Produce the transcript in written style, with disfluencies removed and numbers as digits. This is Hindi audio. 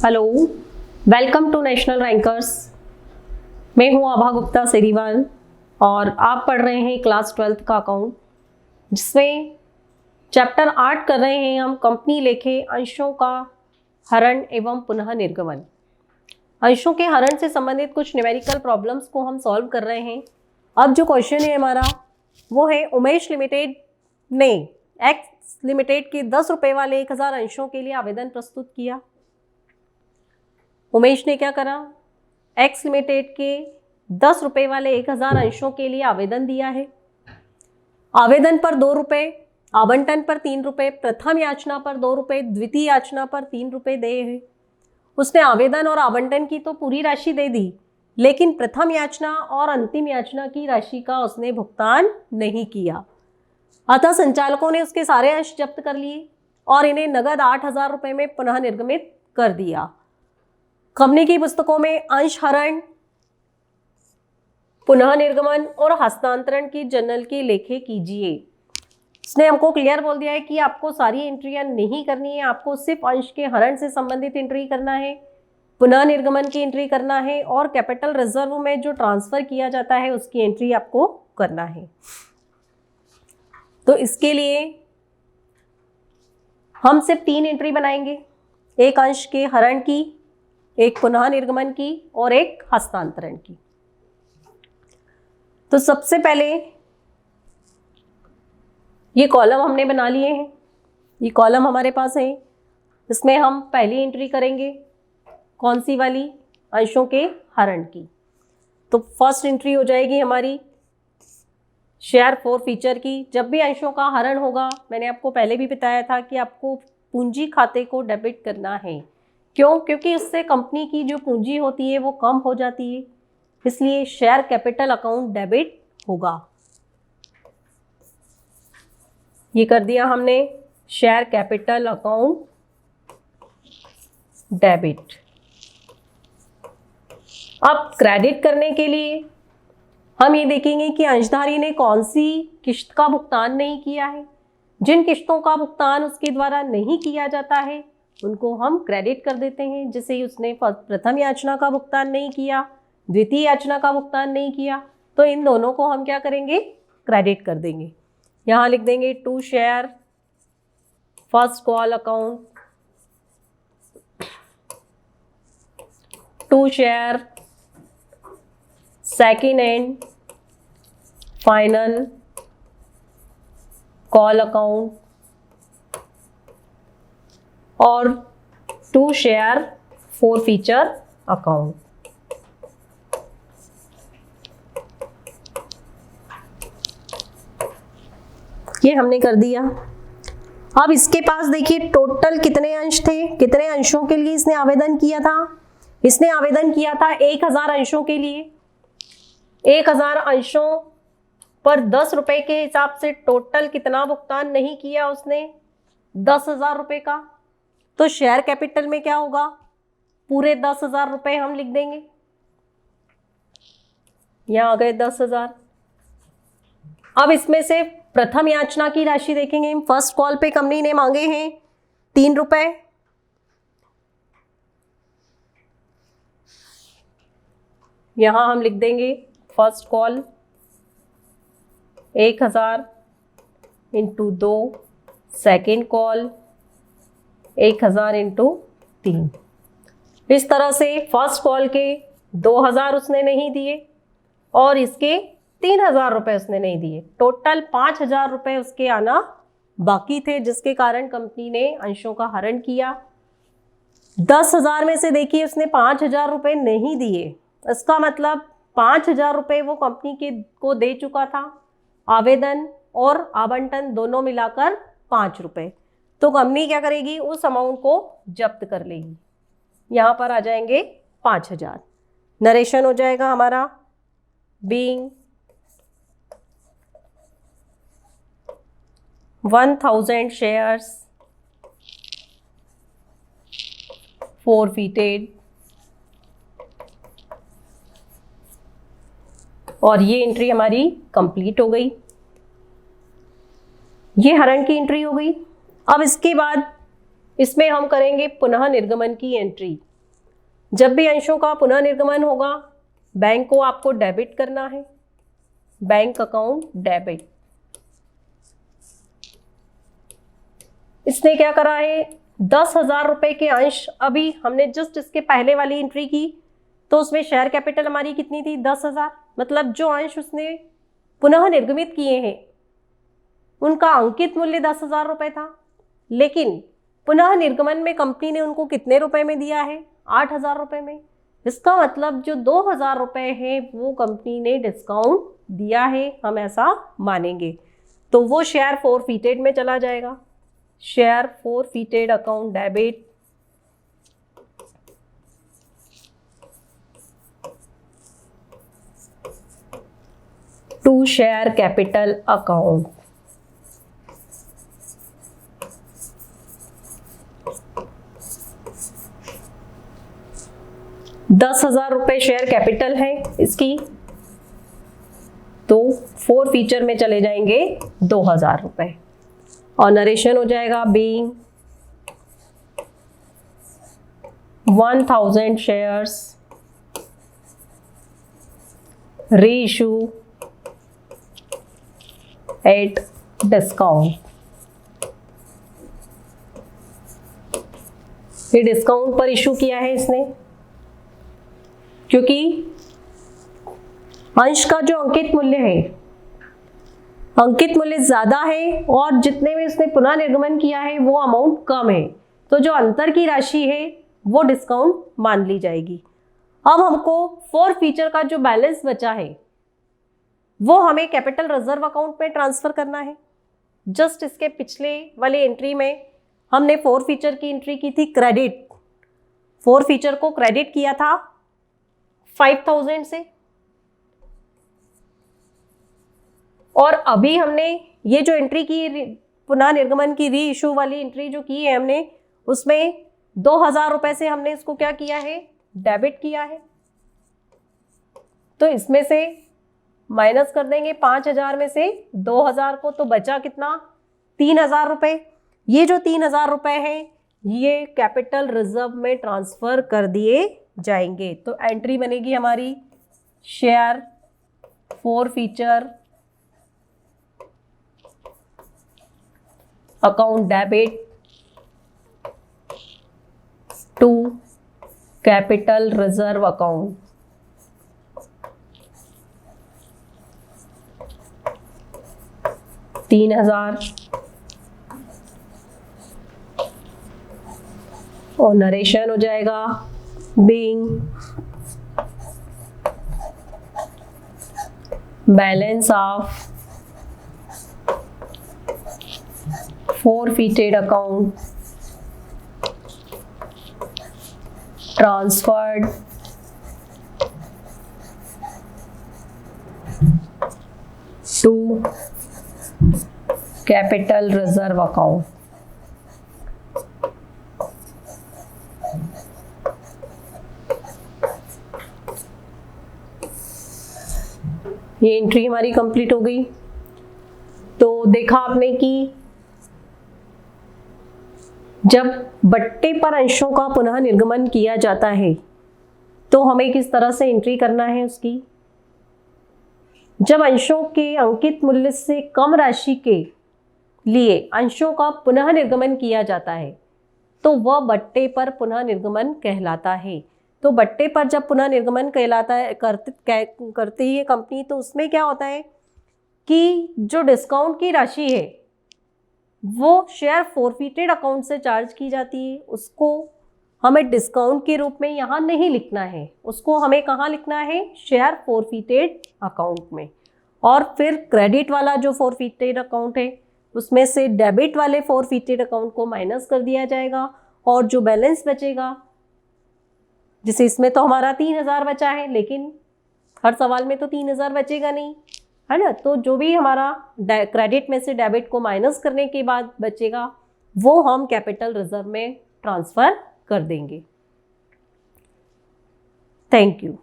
Hello, welcome to national rankers. मैं हूं आभा गुप्ता सेरीवाल और आप पढ़ रहे हैं क्लास 12th का अकाउंट, जिसमें चैप्टर 8 कर रहे हैं हम कंपनी लेखे अंशों का हरण एवं पुनः निर्गमन। अंशों के हरण से संबंधित कुछ न्यूमेरिकल प्रॉब्लम्स को हम सॉल्व कर रहे हैं। अब जो क्वेश्चन है हमारा वो है, उमेश लिमिटेड ने एक्स लिमिटेड के 10 रुपये वाले 1000 अंशों के लिए आवेदन प्रस्तुत किया। उमेश ने क्या करा, एक्स लिमिटेड के 10 रुपये वाले 1000 अंशों के लिए आवेदन दिया है। आवेदन पर 2 रुपये, आवंटन पर 3 रुपये, प्रथम याचना पर 2 रुपये, द्वितीय याचना पर 3 रुपये दे हैं। उसने आवेदन और आवंटन की तो पूरी राशि दे दी, लेकिन प्रथम याचना और अंतिम याचना की राशि का उसने भुगतान नहीं किया। अतः संचालकों ने उसके सारे अंश जब्त कर लिए और इन्हें नगद 8000 रुपये में पुनः निर्गमित कर दिया। कंपनी की पुस्तकों में अंश हरण, पुनः निर्गमन और हस्तांतरण की जर्नल की लेखे कीजिए। इसने हमको क्लियर बोल दिया है कि आपको सारी एंट्रियां नहीं करनी है, आपको सिर्फ अंश के हरण से संबंधित एंट्री करना है, पुनः निर्गमन की एंट्री करना है और कैपिटल रिजर्व में जो ट्रांसफर किया जाता है उसकी एंट्री आपको करना है। तो इसके लिए हम सिर्फ 3 एंट्री बनाएंगे, एक अंश के हरण की, एक पुनः निर्गमन की और एक हस्तांतरण की। तो सबसे पहले ये कॉलम हमने बना लिए हैं, ये कॉलम हमारे पास है। इसमें हम पहली एंट्री करेंगे, कौन सी वाली, अंशों के हरण की। तो फर्स्ट एंट्री हो जाएगी हमारी शेयर फॉर फीचर की। जब भी अंशों का हरण होगा, मैंने आपको पहले भी बताया था कि आपको पूंजी खाते को डेबिट करना है। क्यों? क्योंकि उससे कंपनी की जो पूंजी होती है वो कम हो जाती है, इसलिए शेयर कैपिटल अकाउंट डेबिट होगा। ये कर दिया हमने, शेयर कैपिटल अकाउंट डेबिट। अब क्रेडिट करने के लिए हम ये देखेंगे कि अंशधारी ने कौन सी किस्त का भुगतान नहीं किया है। जिन किस्तों का भुगतान उसके द्वारा नहीं किया जाता है उनको हम क्रेडिट कर देते हैं। जैसे उसने प्रथम याचना का भुगतान नहीं किया, द्वितीय याचना का भुगतान नहीं किया, तो इन दोनों को हम क्या करेंगे, क्रेडिट कर देंगे। यहाँ लिख देंगे to share first call account, to share second and final call account और to share forfeiture account. ये हमने कर दिया। अब इसके पास देखिए टोटल कितने अंश थे, कितने अंशों के लिए इसने आवेदन किया था। इसने आवेदन किया था 1000 अंशों के लिए। 1000 अंशों पर 10 रुपए के हिसाब से टोटल कितना भुगतान नहीं किया उसने, 10,000 रुपए का। तो शेयर कैपिटल में क्या होगा, पूरे 10,000 रुपए हम लिख देंगे। यहां आ गए 10,000। अब इसमें से प्रथम याचना की राशि देखेंगे। फर्स्ट कॉल पे कंपनी ने मांगे हैं 3 रुपए। यहां हम लिख देंगे first call 1000 into 2, second call 1000 into 3। इस तरह से फर्स्ट कॉल के 2000 उसने नहीं दिए और इसके 3000 रुपये उसने नहीं दिए। टोटल 5000 रुपये उसके आना बाकी थे, जिसके कारण कंपनी ने अंशों का हरण किया। 10,000 में से देखिए उसने 5000 रुपये नहीं दिए। इसका मतलब 5000 रुपये वो कंपनी के को दे चुका था। आवेदन और आवंटन दोनों मिलाकर 5 रुपये। तो कंपनी क्या करेगी, उस अमाउंट को जब्त कर लेगी। यहाँ पर आ जाएंगे 5000। नरेशन हो जाएगा हमारा, बीइंग 1000 शेयर्स forfeited, और ये एंट्री हमारी कंप्लीट हो गई। ये हरण की एंट्री हो गई। अब इसके बाद इसमें हम करेंगे पुनः निर्गमन की एंट्री। जब भी अंशों का पुनः निर्गमन होगा बैंक को आपको डेबिट करना है, बैंक अकाउंट डेबिट। इसने क्या करा है, 10,000 रुपए के अंश, अभी हमने जस्ट इसके पहले वाली एंट्री की तो उसमें शेयर कैपिटल हमारी कितनी थी, 10,000। मतलब जो अंश उसने पुनः निर्गमित किए हैं उनका अंकित मूल्य 10,000 रुपए था, लेकिन पुनः निर्गमन में कंपनी ने उनको कितने रुपए में दिया है, 8,000 रुपए में। इसका मतलब जो 2,000 रुपए है वो कंपनी ने डिस्काउंट दिया है, हम ऐसा मानेंगे। तो वो शेयर फोरफीटेड में चला जाएगा, share forfeited account debit. To share capital account. ₹10,000 share capital है इसकी, तो फोरफीचर में चले जाएंगे 2,000 रुपए और नरेशन हो जाएगा being 1,000 shares reissue at discount. ये डिस्काउंट पर इशू किया है इसने, क्योंकि अंश का जो अंकित मूल्य है, अंकित मूल्य ज्यादा है और जितने में उसने पुनः निर्गमन किया है वो अमाउंट कम है, तो जो अंतर की राशि है वो डिस्काउंट मान ली जाएगी। अब हमको फोरफीचर का जो बैलेंस बचा है वो हमें कैपिटल रिजर्व अकाउंट में ट्रांसफर करना है। जस्ट इसके पिछले वाली एंट्री में हमने फोरफीचर की एंट्री की थी क्रेडिट, फोरफीचर को क्रेडिट किया था 5,000 से, और अभी हमने ये जो एंट्री की पुनः निर्गमन की री इशू वाली एंट्री जो की है हमने, उसमें 2,000 रुपए से हमने इसको क्या किया है, डेबिट किया है। तो इसमें से माइनस कर देंगे 5,000 में से 2,000 को, तो बचा कितना, 3,000 रुपए। ये जो 3,000 रुपए हैं ये कैपिटल रिजर्व में ट्रांसफर कर दिए जाएंगे। तो एंट्री बनेगी हमारी share forfeiture account debit to capital reserve account. $3,000 और नरेशन हो जाएगा being balance of forfeited account transferred to capital reserve account। ये एंट्री हमारी कंप्लीट हो गई। तो देखा आपने कि जब बट्टे पर अंशों का पुनः निर्गमन किया जाता है तो हमें किस तरह से एंट्री करना है उसकी। जब अंशों के अंकित मूल्य से कम राशि के लिए अंशों का पुनः निर्गमन किया जाता है तो वह बट्टे पर पुनः निर्गमन कहलाता है। तो बट्टे पर जब पुनः निर्गमन कहलाता है करती है कंपनी, तो उसमें क्या होता है कि जो डिस्काउंट की राशि है वो शेयर फोरफीटेड अकाउंट से चार्ज की जाती है, उसको हमें डिस्काउंट के रूप में यहाँ नहीं लिखना है, उसको हमें कहाँ लिखना है, शेयर फोरफीटेड अकाउंट में। और फिर क्रेडिट वाला जो फोरफीटेड अकाउंट है उसमें से डेबिट वाले फोरफीटेड अकाउंट को माइनस कर दिया जाएगा और जो बैलेंस बचेगा, जैसे इसमें तो हमारा 3,000 बचा है, लेकिन हर सवाल में तो 3,000 बचेगा नहीं, है ना। तो जो भी हमारा क्रेडिट में से डेबिट को माइनस करने के बाद बचेगा वो हम कैपिटल रिजर्व में ट्रांसफर कर देंगे। Thank you.